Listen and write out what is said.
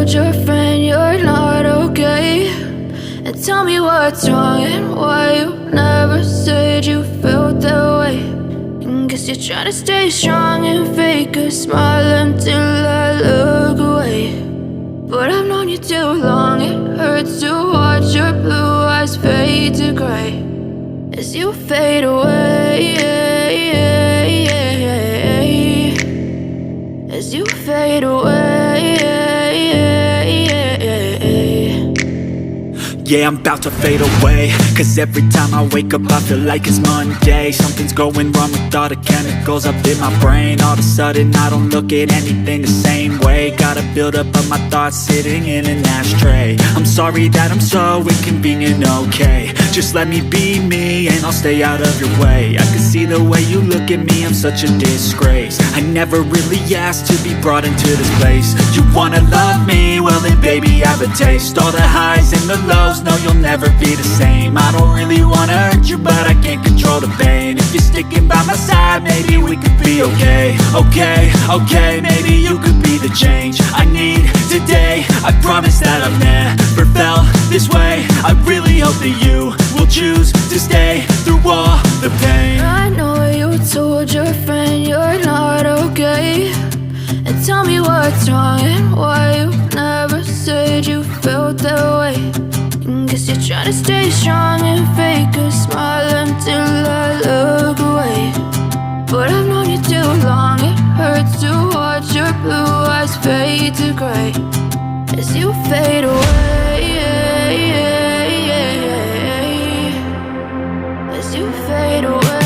told your friend you're not okay? And tell me what's wrong and why you never said you felt that way. And guess you're trying to stay strong and fake a smile until I look away. But I've known you too long, it hurts to watch your blue eyes fade to gray as you fade away, as you fade away. Yeah, I'm about to fade away, cause every time I wake up I feel like it's Monday. Something's going wrong with all the chemicals up in my brain. All of a sudden I don't look at anything the same way. Gotta build up of my thoughts sitting in an ashtray. I'm sorry that I'm so inconvenient, okay? Just let me be me and I'll stay out of your way. I can see the way you look at me, I'm such a disgrace. I never really asked to be brought into this place. You wanna love me? Well then baby I have a taste. All the highs and the lows, no you'll never be the same. I don't really wanna hurt you but I can't control the pain. If you're sticking by my side maybe we could be okay. Okay, maybe you could be the change I need today. I promise that I've never felt this way. I really hope that you will choose to stay through all the pain. I know you told your friend you're not okay. And tell me what's wrong and why you never said you felt that way. And guess you're trying to stay strong and fake a smile until I look away. But I've known you too long, it hurts to watch your blue eyes fade to gray as you fade away, as you fade away.